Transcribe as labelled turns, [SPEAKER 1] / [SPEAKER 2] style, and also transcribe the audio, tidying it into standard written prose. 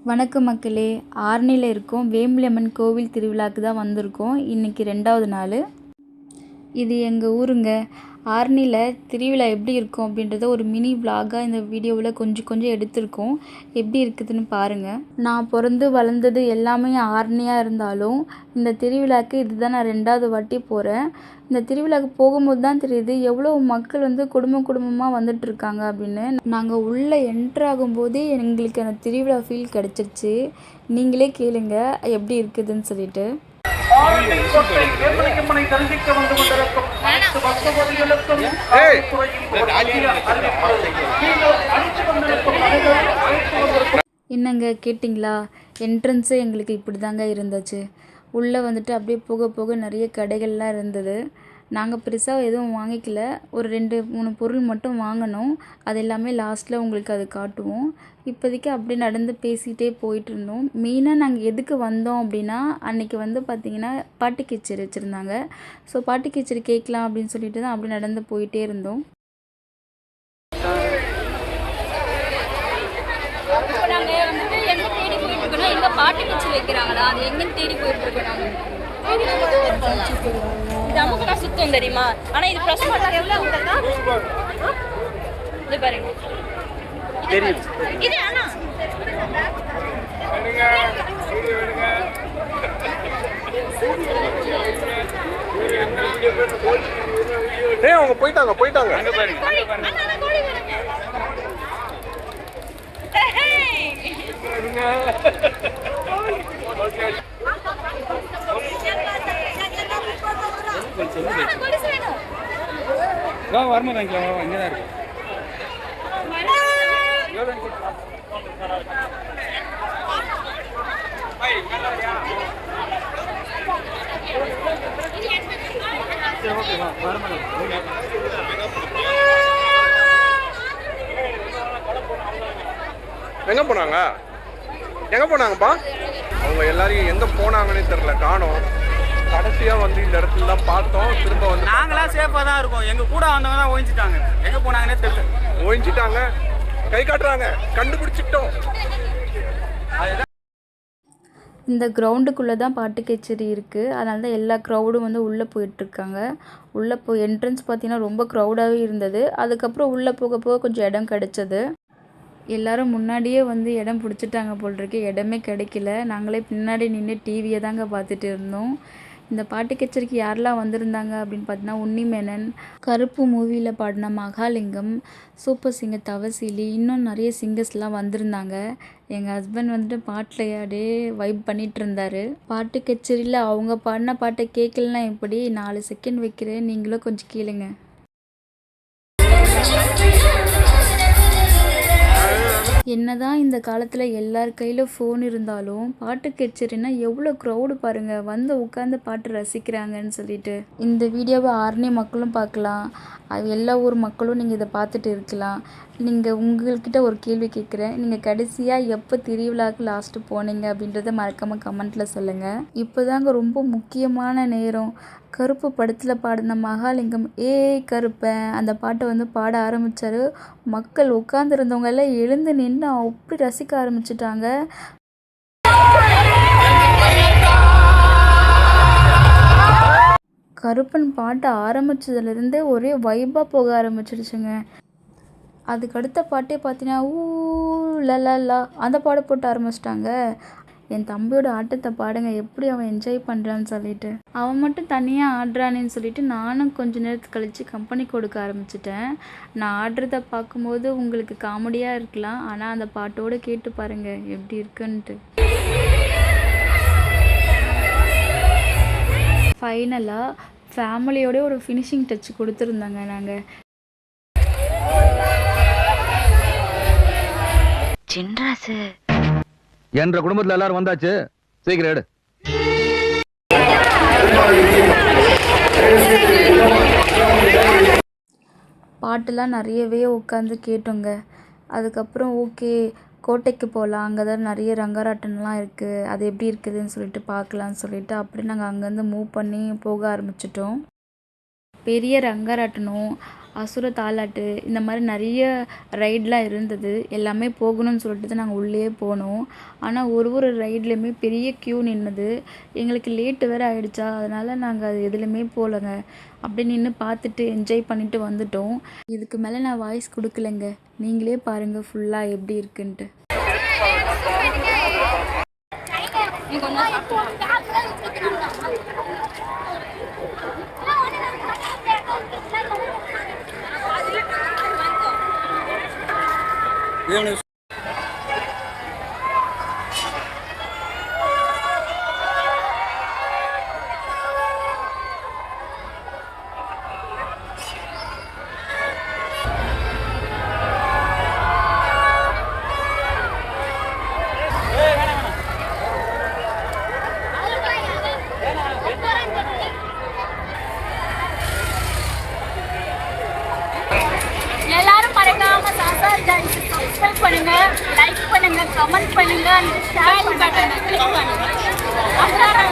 [SPEAKER 1] வணக்கம் மக்களே. ஆரணியில் இருக்கோம். வேம்புலியம்மன் கோவில் திருவிழாவுக்கு தான் வந்திருக்கோம். இன்றைக்கி 2வது நாள். இது எங்கள் ஊருங்க. ஆரணியில் திருவிழா எப்படி இருக்கும் அப்படின்றத ஒரு மினி விலாகாக இந்த வீடியோவில் கொஞ்சம் எடுத்திருக்கோம். எப்படி இருக்குதுன்னு பாருங்கள். நான் பிறந்து வளர்ந்தது எல்லாமே ஆரணியாக இருந்தாலும் இந்த திருவிழாவுக்கு இதுதான் நான் 2வது வாட்டி போகிறேன். இந்த திருவிழாவுக்கு போகும்போது தான் தெரியுது எவ்வளோ மக்கள் குடும்பமாக வந்துட்டுருக்காங்க அப்படின்னு. நாங்கள் உள்ளே என்ட்ரு ஆகும்போதே எங்களுக்கு அந்த திருவிழா ஃபீல் கிடச்சிருச்சு. நீங்களே கேளுங்க எப்படி இருக்குதுன்னு சொல்லிட்டு. என்னங்க கேட்டிங்களா? என்ட்ரன்ஸே எங்களுக்கு இப்படி தாங்க இருந்துச்சு. உள்ளே வந்துட்டு அப்படியே போக போக நிறைய கடைகள்லாம் இருந்தது. நாங்கள் பெருசாக எதுவும் வாங்கிக்கல. ஒரு 2-3 பொருள் மட்டும் வாங்கினோம். அது எல்லாமே லாஸ்ட்டில் உங்களுக்கு அது காட்டுவோம். இப்போதைக்கு அப்படியே நடந்து பேசிகிட்டே போயிட்டுருந்தோம். மெயினாக நாங்கள் எதுக்கு வந்தோம் அப்படின்னா, அன்றைக்கி பார்த்திங்கன்னா பாட்டு கச்சேரி வச்சுருந்தாங்க. ஸோ பாட்டு கச்சேரி கேட்கலாம் அப்படின்னு சொல்லிட்டு தான் அப்படியே நடந்து போயிட்டே இருந்தோம்.
[SPEAKER 2] பாட்டு கச்சேரி வைக்கிறாங்களா, அது எங்கன்னு தேடி போயிட்டு இருக்கோம். இது அமுக்குனா சுத்தம் தெரியுமா? ஆனா இது பிரஸ் பண்ணா எவ்வளவு உண்டா? இது பாருங்க. தெரியும். இது அண்ணா.
[SPEAKER 3] ஏய் அவங்க போய்ட்டாங்க.
[SPEAKER 2] அங்க பாருங்க. அண்ணா கோழி பாருங்க.
[SPEAKER 3] வரமா வாங்கிக்கலாம். இங்கே தான் இருக்கு. எங்க போனாங்கப்பா? அவங்க எல்லாரையும் எங்க போனாங்கன்னே தெரியல, காணோம். கடைசியா இந்த இடத்துல தான் பார்த்தோம். திரும்ப
[SPEAKER 4] நாங்களாம் சேஃபா தான் இருக்கோம். எங்க கூட வந்தவங்க தான் ஓய்ஞ்சிட்டாங்க. எங்க போனாங்கன்னே தெரியல.
[SPEAKER 3] ஓய்ஞ்சிட்டாங்க, கை காட்டுறாங்க, கண்டுபிடிச்சிட்டோம்.
[SPEAKER 1] இந்த கிரவுண்டுக்குள்ளே தான் பாட்டு கச்சேரி இருக்குது. அதனால தான் எல்லா க்ரௌடும் உள்ளே போயிட்டுருக்காங்க. உள்ளே போய் என்ட்ரன்ஸ் பார்த்திங்கன்னா ரொம்ப க்ரௌடாகவே இருந்தது. அதுக்கப்புறம் உள்ளே போக கொஞ்சம் இடம் கிடச்சது. எல்லோரும் முன்னாடியே இடம் பிடிச்சிட்டாங்க போல் இருக்கு. இடமே கிடைக்கல. நாங்களே பின்னாடி நின்று டிவியை தாங்க பார்த்துட்டு இருந்தோம். இந்த பாட்டு கச்சேரிக்கு யாரெல்லாம் வந்திருந்தாங்க அப்படின்னு பார்த்தீங்கன்னா, உன்னிமேனன், கருப்பு மூவியில் பாடின மகாலிங்கம், சூப்பர் சிங்கர் தவசீலி, இன்னும் நிறைய சிங்கர்ஸ்லாம் வந்திருந்தாங்க. எங்கள் ஹஸ்பண்ட் பாட்டில் அப்படியே வைப் பண்ணிகிட்டு இருந்தார். பாட்டு கச்சேரியில் அவங்க பாடின பாட்டை கேட்கலன்னா எப்படி? 4 செகண்ட் வைக்கிறேன், நீங்களும் கொஞ்சம் கேளுங்க. என்னதான் இந்த காலத்தில் எல்லார் கையில் ஃபோன் இருந்தாலும் பாட்டு கச்சேரினா எவ்வளோ க்ரௌடு பாருங்கள், உட்காந்து பாட்டு ரசிக்கிறாங்கன்னு சொல்லிட்டு. இந்த வீடியோவை ஆரணி மக்களும் பார்க்கலாம், எல்லா ஊர் மக்களும் நீங்கள் இதை பார்த்துட்டு இருக்கலாம். உங்கள்கிட்ட ஒரு கேள்வி கேட்குறேன். நீங்கள் கடைசியாக எப்போ திருவிழாவுக்கு லாஸ்ட்டு போனீங்க அப்படின்றத மறக்காமல் கமெண்ட்டில் சொல்லுங்கள். இப்போ தாங்க ரொம்ப முக்கியமான நேரம். கருப்பு படத்தில் பாடின மகாலிங்கம் கருப்பன் அந்த பாட்டை பாட ஆரம்பித்தார். மக்கள் உட்காந்துருந்தவங்க எல்லாம் எழுந்து நின்று அப்படி ரசிக்க ஆரம்பிச்சிட்டாங்க. கருப்பன் பாட்டு ஆரம்பித்ததுலேருந்தே ஒரே வைப்பாக போக ஆரம்பிச்சிடுச்சுங்க. அதுக்கடுத்த பாட்டே பார்த்தீங்கன்னா லலா அந்த பாட போட்டு ஆரம்பிச்சிட்டாங்க. என் தம்பியோட ஆட்டத்தை பாடுங்க, எப்படி அவன் என்ஜாய் பண்ணுறான்னு சொல்லிட்டு. அவன் மட்டும் தனியாக ஆடுறானேன்னு சொல்லிட்டு நானும் கொஞ்ச நேரத்துக்கு கழித்து கம்பெனி கொடுக்க ஆரம்பிச்சிட்டேன். நான் ஆடுறத பார்க்கும்போது உங்களுக்கு காமெடியாக இருக்கலாம், ஆனால் அந்த பாட்டோடு கேட்டு பாருங்கள் எப்படி இருக்குன்ட்டு. ஃபைனலாக ஃபேமிலியோட ஒரு ஃபினிஷிங் டச் கொடுத்துருந்தாங்க. நாங்கள்
[SPEAKER 2] சின்ராசு
[SPEAKER 5] என்ற குடும்பத்தில் எல்லாரும் வந்தாச்சு, சீக்கிரம் எடு.
[SPEAKER 1] பாட்டெல்லாம் நிறையவே உட்காந்து கேட்டோங்க. அதுக்கப்புறம் ஓகே கோட்டைக்கு போகலாம், அங்கே தான் நிறைய ரங்கராட்டன்லாம் இருக்குது, அது எப்படி இருக்குதுன்னு சொல்லிட்டு பார்க்கலான்னு சொல்லிட்டு அப்படியே நாங்கள் அங்கேருந்து மூவ் பண்ணி போக ஆரம்பிச்சிட்டோம். பெரிய ரங்கராட்டனம், அசுர தாலாட்டு இந்த மாதிரி நிறைய ரைடெலாம் இருந்தது. எல்லாமே போகணும்னு சொல்லிட்டு தான் நாங்கள் உள்ளே போனோம். ஆனால் ஒரு ரைட்லேயுமே பெரிய க்யூ நின்றுது. எங்களுக்கு லேட்டு வேறு ஆகிடுச்சா, அதனால் நாங்கள் அது எதுலேயுமே போகலங்க. அப்படியே நின்று பார்த்துட்டு என்ஜாய் பண்ணிவிட்டு வந்துட்டோம். இதுக்கு மேலே நான் வாய்ஸ் கொடுக்கலங்க. நீங்களே பாருங்கள் ஃபுல்லாக எப்படி இருக்குன்ட்டு.
[SPEAKER 2] எல்லாரும் மறக்காம சாசார் டான்ஸ் சப்ஸ்கிரைப் பண்ணுங்க, லைக் பண்ணுங்க, கமெண்ட் பண்ணுங்க, ஷேர் பண்ணுங்க, கிளிக் பண்ணுங்க.